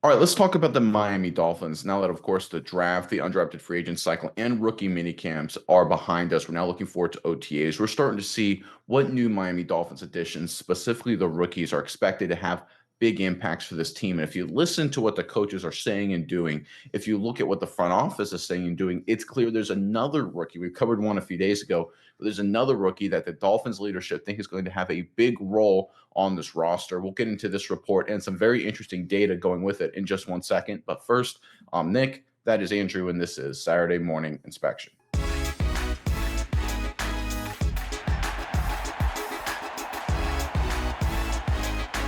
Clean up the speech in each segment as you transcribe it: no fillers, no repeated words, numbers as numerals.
All right, let's talk about the Miami Dolphins. Now that, of course, the draft, the undrafted free agent cycle, and rookie mini camps are behind us, we're now looking forward to OTAs. We're starting to see what new Miami Dolphins additions, specifically the rookies, are expected to have big impacts for this team. And if you listen to what the coaches are saying and doing, if you look at what the front office is saying and doing, it's clear there's another rookie. We covered one a few days ago, but there's another rookie that the Dolphins leadership think is going to have a big role on this roster. We'll get into this report and some very interesting data going with it in just one second. But first, I'm Nick. That is Andrew, and this is Saturday Morning Inspection.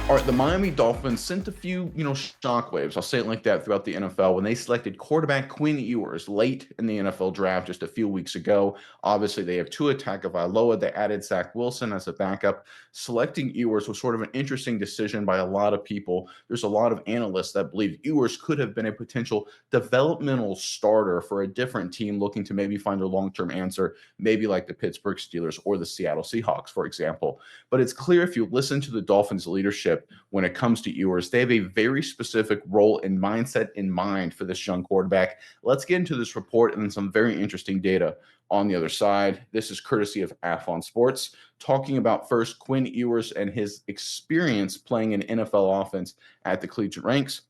All right, the Miami Dolphins sent a few, shockwaves. I'll say it like that throughout the NFL when they selected quarterback Quinn Ewers late in the NFL draft just a few weeks ago. Obviously, they have Tua Tagovailoa. They added Zach Wilson as a backup. Selecting Ewers was sort of an interesting decision by a lot of people. There's a lot of analysts that believe Ewers could have been a potential developmental starter for a different team looking to maybe find a long-term answer, maybe like the Pittsburgh Steelers or the Seattle Seahawks, for example. But it's clear if you listen to the Dolphins leadership when it comes to Ewers, they have a very specific role and mindset in mind for this young quarterback. Let's get into this report and then some very interesting data on the other side. This is courtesy of Athlon Sports, talking about first Quinn Ewers and his experience playing an NFL offense at the collegiate ranks.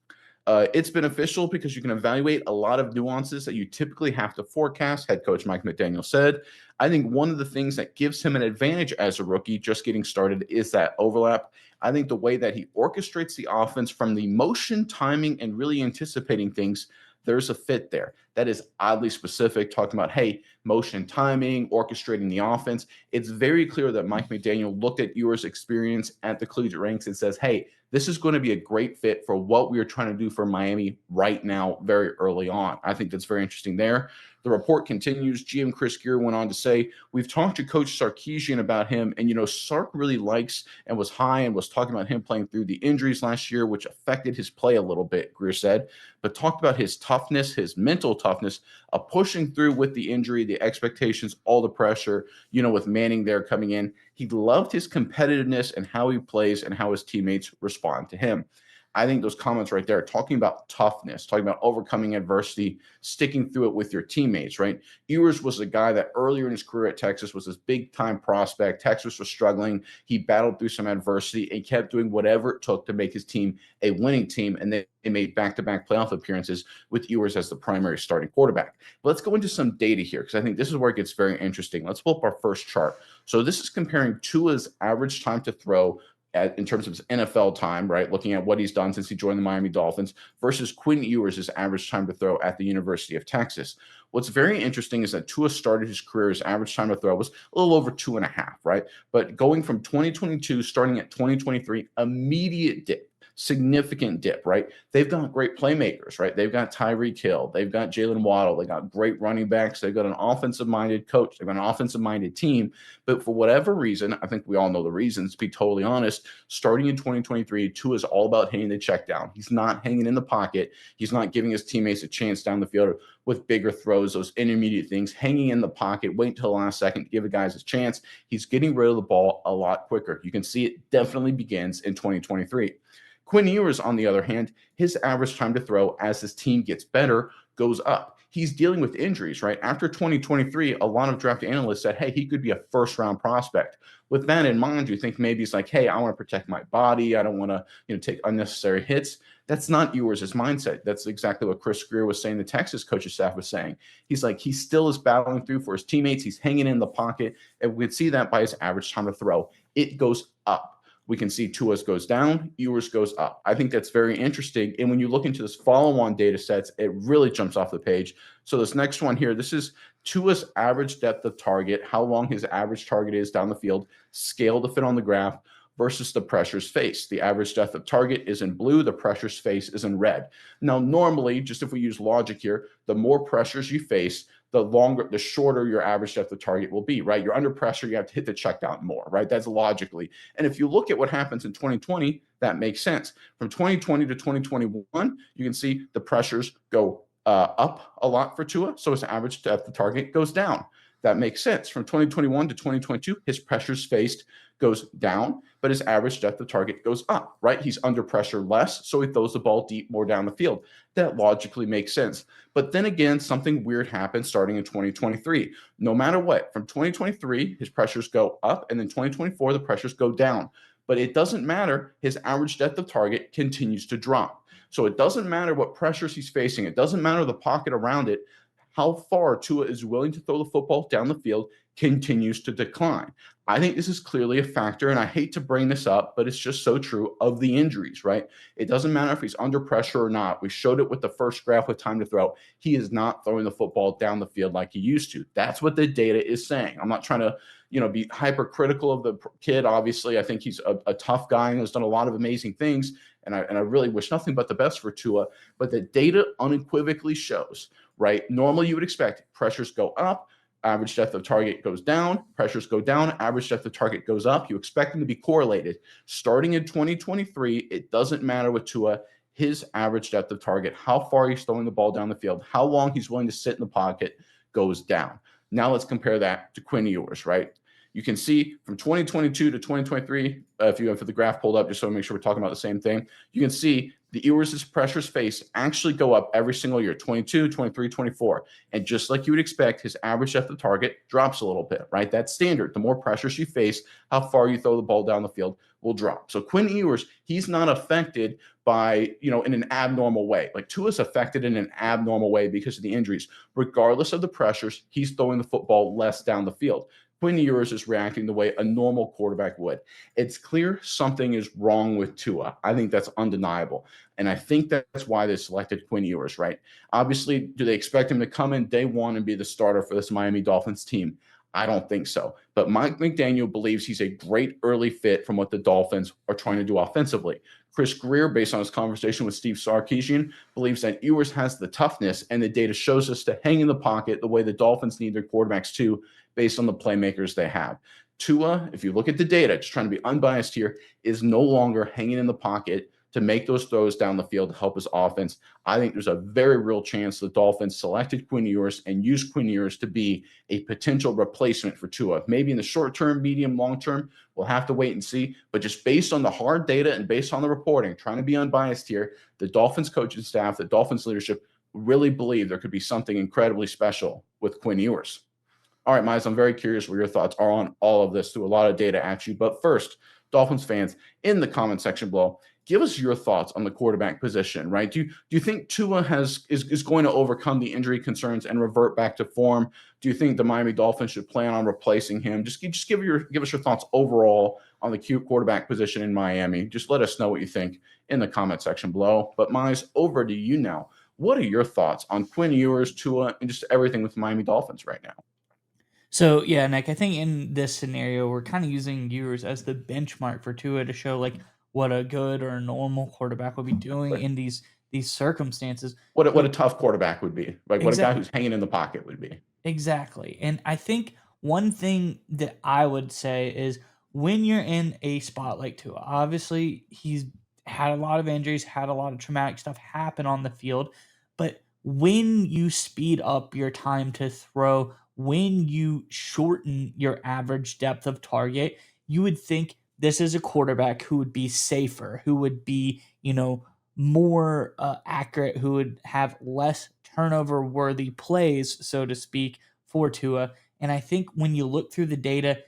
It's beneficial because you can evaluate a lot of nuances that you typically have to forecast, head coach Mike McDaniel said. I think one of the things that gives him an advantage as a rookie just getting started is that overlap. I think the way that he orchestrates the offense from the motion, timing, and really anticipating things, there's a fit there. That is oddly specific, talking about, hey, motion, timing, orchestrating the offense. It's very clear that Mike McDaniel looked at Ewers' experience at the collegiate ranks and says, hey, this is going to be a great fit for what we are trying to do for Miami right now, very early on. I think that's very interesting there. The report continues. GM Chris Gear went on to say, we've talked to Coach Sarkisian about him, and, Sark really likes and was high and was talking about him playing through the injuries last year, which affected his play a little bit, Greer said, but talked about his toughness, his mental toughness, pushing through with the injury, the expectations, all the pressure, with Manning there coming in. He loved his competitiveness and how he plays and how his teammates respond to him. I think those comments right there, talking about toughness, talking about overcoming adversity, sticking through it with your teammates, right? Ewers was a guy that earlier in his career at Texas was this big-time prospect. Texas was struggling. He battled through some adversity and kept doing whatever it took to make his team a winning team, and they made back-to-back playoff appearances with Ewers as the primary starting quarterback. But let's go into some data here because I think this is where it gets very interesting. Let's pull up our first chart. So this is comparing Tua's average time to throw in terms of his NFL time, right? Looking at what he's done since he joined the Miami Dolphins versus Quinn Ewers' average time to throw at the University of Texas. What's very interesting is that Tua started his career, his average time to throw was a little over 2.5, right? But going from 2022, starting at 2023, immediate dip. Significant dip, right? They've got great playmakers, right? They've got Tyreek Hill. They've got Jalen Waddle. They got great running backs. They've got an offensive-minded coach. They've got an offensive-minded team. But for whatever reason, I think we all know the reasons, to be totally honest, starting in 2023, Tua is all about hitting the check down. He's not hanging in the pocket. He's not giving his teammates a chance down the field with bigger throws, those intermediate things, hanging in the pocket, wait until the last second to give the guys a chance. He's getting rid of the ball a lot quicker. You can see it definitely begins in 2023. Quinn Ewers, on the other hand, his average time to throw as his team gets better goes up. He's dealing with injuries, right? After 2023, a lot of draft analysts said, hey, he could be a first-round prospect. With that in mind, you think maybe it's like, hey, I want to protect my body. I don't want to, take unnecessary hits. That's not Ewers' mindset. That's exactly what Chris Greer was saying, the Texas coaching staff was saying. He's like, he still is battling through for his teammates. He's hanging in the pocket, and we can see that by his average time to throw. It goes up. We can see Tua's goes down, Ewers goes up. I think that's very interesting. And when you look into this follow-on data sets, it really jumps off the page. So this next one here, this is Tua's average depth of target, how long his average target is down the field, scale to fit on the graph, versus the pressures faced. The average depth of target is in blue, the pressures faced is in red. Now, normally, just if we use logic here, the more pressures you face, the shorter your average depth of target will be, right? You're under pressure, you have to hit the check down more, right? That's logically. And if you look at what happens in 2020, that makes sense. From 2020 to 2021, you can see the pressures go up a lot for Tua, so his average depth of target goes down. That makes sense. From 2021 to 2022, his pressures faced goes down, but his average depth of target goes up, right? He's under pressure less, so he throws the ball deep more down the field. That logically makes sense. But then again, something weird happened starting in 2023. No matter what, from 2023, his pressures go up, and then 2024, the pressures go down. But it doesn't matter. His average depth of target continues to drop. So it doesn't matter what pressures he's facing. It doesn't matter the pocket around it. How far Tua is willing to throw the football down the field continues to decline. I think this is clearly a factor, and I hate to bring this up, but it's just so true of the injuries, right? It doesn't matter if he's under pressure or not. We showed it with the first graph with time to throw. He is not throwing the football down the field like he used to. That's what the data is saying. I'm not trying to, be hypercritical of the kid. Obviously, I think he's a tough guy and has done a lot of amazing things, and I really wish nothing but the best for Tua. But the data unequivocally shows, right? Normally, you would expect pressures go up, average depth of target goes down, pressures go down, average depth of target goes up. You expect them to be correlated. Starting in 2023, it doesn't matter with Tua, his average depth of target, how far he's throwing the ball down the field, how long he's willing to sit in the pocket goes down. Now let's compare that to Quinn Ewers, right? You can see from 2022 to 2023, if you have the graph pulled up, just so we make sure we're talking about the same thing, you can see the Ewers' pressures faced actually go up every single year, 22, 23, 24. And just like you would expect, his average depth of target drops a little bit, right? That's standard. The more pressures you face, how far you throw the ball down the field will drop. So Quinn Ewers, he's not affected by, in an abnormal way. Like Tua's affected in an abnormal way because of the injuries. Regardless of the pressures, he's throwing the football less down the field. Quinn Ewers is reacting the way a normal quarterback would. It's clear something is wrong with Tua. I think that's undeniable. And I think that's why they selected Quinn Ewers, right? Obviously, do they expect him to come in day one and be the starter for this Miami Dolphins team? I don't think so. But Mike McDaniel believes he's a great early fit from what the Dolphins are trying to do offensively. Chris Greer, based on his conversation with Steve Sarkisian, believes that Ewers has the toughness, and the data shows us to hang in the pocket the way the Dolphins need their quarterbacks to, based on the playmakers they have. Tua, if you look at the data, just trying to be unbiased here, is no longer hanging in the pocket to make those throws down the field to help his offense. I think there's a very real chance the Dolphins selected Quinn Ewers and used Quinn Ewers to be a potential replacement for Tua. Maybe in the short term, medium, long term, we'll have to wait and see. But just based on the hard data and based on the reporting, trying to be unbiased here, the Dolphins coaching staff, the Dolphins leadership really believe there could be something incredibly special with Quinn Ewers. All right, Miles, I'm very curious what your thoughts are on all of this. Through a lot of data at you. But first, Dolphins fans, in the comment section below, give us your thoughts on the quarterback position, right? Do you think Tua is going to overcome the injury concerns and revert back to form? Do you think the Miami Dolphins should plan on replacing him? Just give us your thoughts overall on the quarterback position in Miami. Just let us know what you think in the comment section below. But Miles, over to you now. What are your thoughts on Quinn Ewers, Tua, and just everything with Miami Dolphins right now? So yeah, Nick, I think in this scenario, we're kind of using Ewers as the benchmark for Tua to show like what a good or a normal quarterback would be doing Right. in these circumstances. What a But tough quarterback would be, like what a guy exact who's hanging in the pocket would be. exactly, and I think one thing that I would say is when you're in a spot like Tua, obviously he's had a lot of injuries, had a lot of traumatic stuff happen on the field, but when you speed up your time to throw, when you shorten your average depth of target, you would think this is a quarterback who would be safer, who would be, more accurate, who would have less turnover worthy plays, so to speak, for Tua. And I think when you look through the data,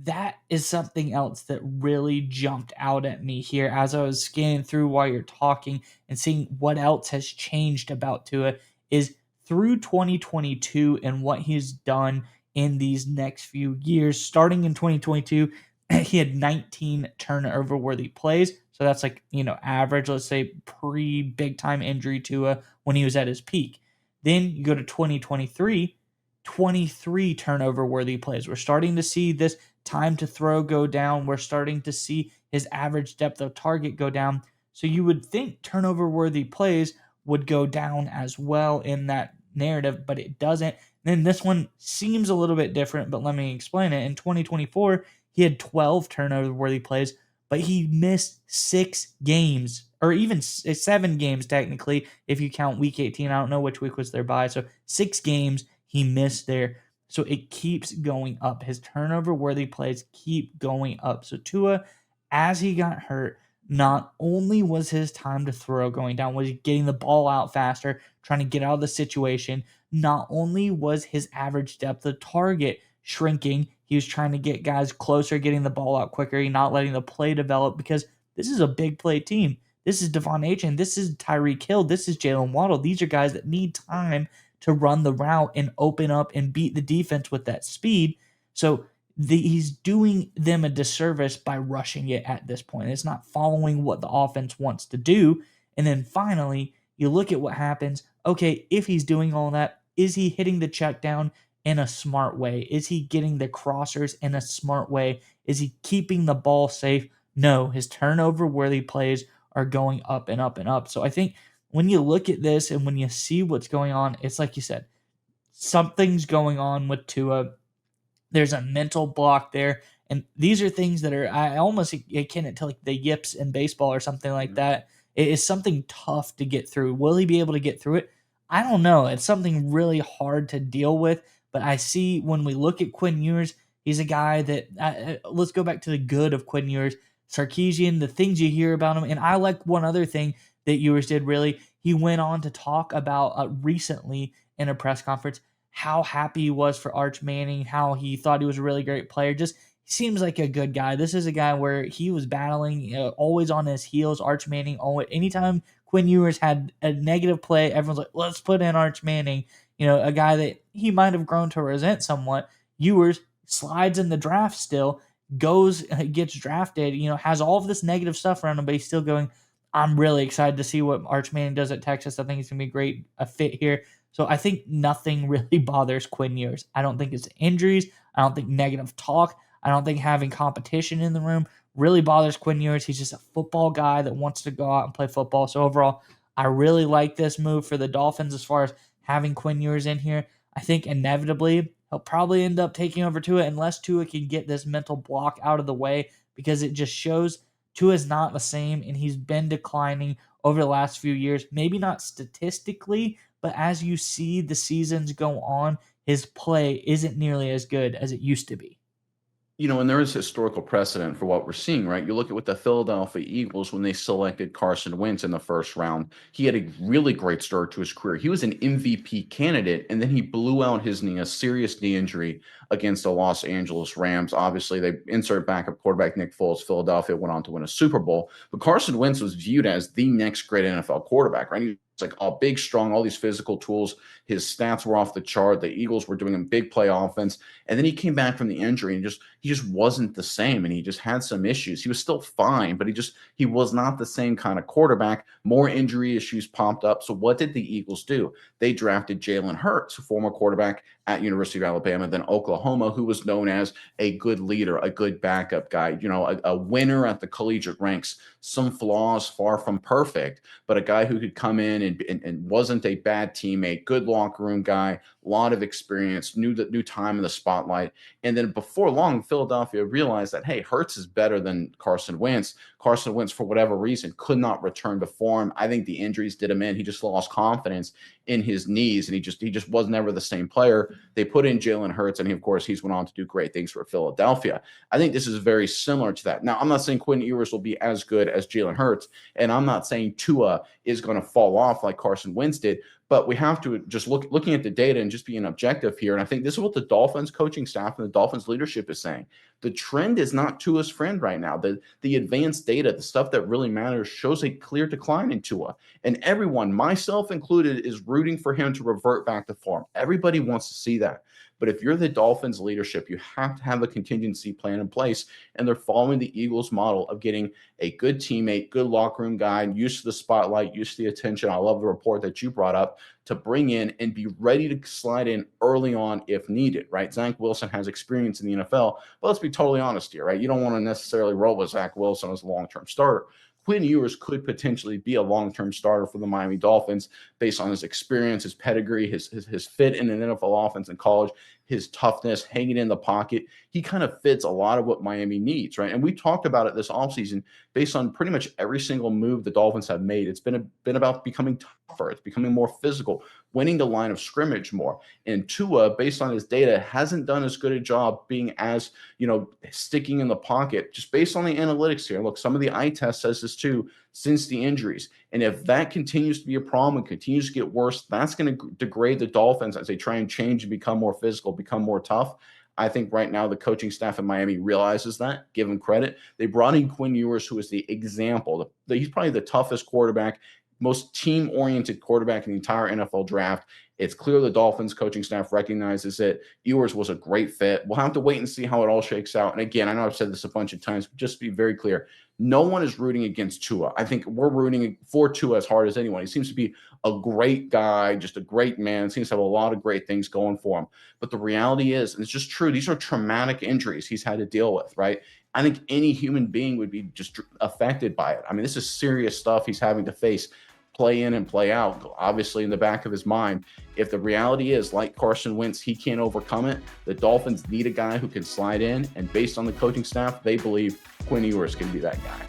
that is something else that really jumped out at me here as I was scanning through while you're talking and seeing what else has changed about Tua is through 2022 and what he's done in these next few years. Starting in 2022, he had 19 turnover worthy plays. So that's like, average, let's say pre big time injury Tua when he was at his peak. Then you go to 2023, 23 turnover worthy plays. We're starting to see this time to throw go down. We're starting to see his average depth of target go down. So you would think turnover worthy plays would go down as well in that narrative, but it doesn't. Then this one seems a little bit different, but let me explain it. In 2024, he had 12 turnover worthy plays, but he missed 6 games, or even 7 games technically, if you count week 18. I don't know which week was their bye. So 6 games he missed there. So it keeps going up. His turnover worthy plays keep going up. So Tua, as he got hurt, not only was his time to throw going down, was he getting the ball out faster, trying to get out of the situation, not only was his average depth of target shrinking, he was trying to get guys closer, getting the ball out quicker, not letting the play develop because this is a big play team. This is Devon Achane. This is Tyreek Hill. This is Jalen Waddle. These are guys that need time to run the route and open up and beat the defense with that speed. So he's doing them a disservice by rushing it at this point. It's not following what the offense wants to do. And then finally, you look at what happens. Okay, if he's doing all that, is he hitting the check down in a smart way? Is he getting the crossers in a smart way? Is he keeping the ball safe? No, his turnover worthy plays are going up and up and up. So I think when you look at this and when you see what's going on, it's like you said, something's going on with Tua. There's a mental block there. And these are things that are, I almost akin it to like the yips in baseball or something like that. It is something tough to get through. Will he be able to get through it? I don't know. It's something really hard to deal with. But I see when we look at Quinn Ewers, he's a guy that, let's go back to the good of Quinn Ewers. Sarkeesian, the things you hear about him. And I like one other thing that Ewers did really. He went on to talk about recently in a press conference how happy he was for Arch Manning, how he thought he was a really great player. Just seems like a good guy. This is a guy where he was battling, always on his heels. Arch Manning, always, anytime Quinn Ewers had a negative play, everyone's like, let's put in Arch Manning. A guy that he might have grown to resent somewhat. Ewers slides in the draft still, gets drafted, has all of this negative stuff around him, but he's still going, I'm really excited to see what Arch Manning does at Texas. I think he's going to be great, a fit here. So I think nothing really bothers Quinn Ewers. I don't think it's injuries. I don't think negative talk. I don't think having competition in the room really bothers Quinn Ewers. He's just a football guy that wants to go out and play football. So overall, I really like this move for the Dolphins as far as having Quinn Ewers in here. I think inevitably he'll probably end up taking over Tua unless Tua can get this mental block out of the way because it just shows Tua's not the same and he's been declining over the last few years. Maybe not statistically, but as you see the seasons go on, his play isn't nearly as good as it used to be. And there is historical precedent for what we're seeing, right? You look at what the Philadelphia Eagles when they selected Carson Wentz in the first round. He had a really great start to his career. He was an MVP candidate, and then he blew out his knee, a serious knee injury against the Los Angeles Rams. Obviously, they insert backup quarterback Nick Foles. Philadelphia went on to win a Super Bowl, but Carson Wentz was viewed as the next great NFL quarterback, right? He's like all big, strong, all these physical tools. His stats were off the chart. The Eagles were doing a big play offense, and then he came back from the injury and he just wasn't the same, and he just had some issues. He was still fine, but he was not the same kind of quarterback. More injury issues popped up. So what did the Eagles do? They drafted Jalen Hurts, a former quarterback at University of Alabama, then Oklahoma, who was known as a good leader, a good backup guy, a winner at the collegiate ranks. Some flaws, far from perfect, but a guy who could come in and wasn't a bad teammate, good locker room guy, a lot of experience, knew time in the spotlight. And then before long, Philadelphia realized that, hey, Hurts is better than Carson Wentz. Carson Wentz, for whatever reason, could not return to form. I think the injuries did him in. He just lost confidence in his knees, and he just was never the same player. They put in Jalen Hurts, and he's went on to do great things for Philadelphia. I think this is very similar to that. Now, I'm not saying Quinn Ewers will be as good as Jalen Hurts, and I'm not saying Tua is going to fall off like Carson Wentz did, but we have to just looking at the data and just being objective here. And I think this is what the Dolphins coaching staff and the Dolphins leadership is saying. The trend is not Tua's friend right now. The advanced data, the stuff that really matters, shows a clear decline in Tua. And everyone, myself included, is rooting for him to revert back to form. Everybody wants to see that. But if you're the Dolphins leadership, you have to have a contingency plan in place. And they're following the Eagles model of getting a good teammate, good locker room guy, used to the spotlight, used to the attention. I love the report that you brought up, to bring in and be ready to slide in early on if needed, right? Zach Wilson has experience in the NFL, but let's be totally honest here, right? You don't want to necessarily roll with Zach Wilson as a long-term starter. Quinn Ewers could potentially be a long-term starter for the Miami Dolphins based on his experience, his pedigree, his fit in an NFL offense in college, his toughness, hanging in the pocket. He kind of fits a lot of what Miami needs, right? And we talked about it this offseason based on pretty much every single move the Dolphins have made. It's been about becoming tougher, it's becoming more physical, winning the line of scrimmage more. And Tua, based on his data, hasn't done as good a job being as, sticking in the pocket, just based on the analytics here. Look, some of the eye test says this too since the injuries. And if that continues to be a problem and continues to get worse, that's going to degrade the Dolphins as they try and change and become more physical, become more tough. I think right now the coaching staff in Miami realizes that. Give him credit. They brought in Quinn Ewers, who is the example. He's probably the toughest quarterback, most team-oriented quarterback in the entire NFL draft. It's clear the Dolphins coaching staff recognizes it. Ewers was a great fit. We'll have to wait and see how it all shakes out. And again, I know I've said this a bunch of times, but just to be very clear, no one is rooting against Tua. I think we're rooting for Tua as hard as anyone. He seems to be a great guy, just a great man, seems to have a lot of great things going for him. But the reality is, and it's just true, these are traumatic injuries he's had to deal with, right? I think any human being would be just affected by it. I mean, this is serious stuff he's having to face play in and play out, obviously in the back of his mind. If the reality is, like Carson Wentz, he can't overcome it, the Dolphins need a guy who can slide in. And based on the coaching staff, they believe Quinn Ewers can be that guy.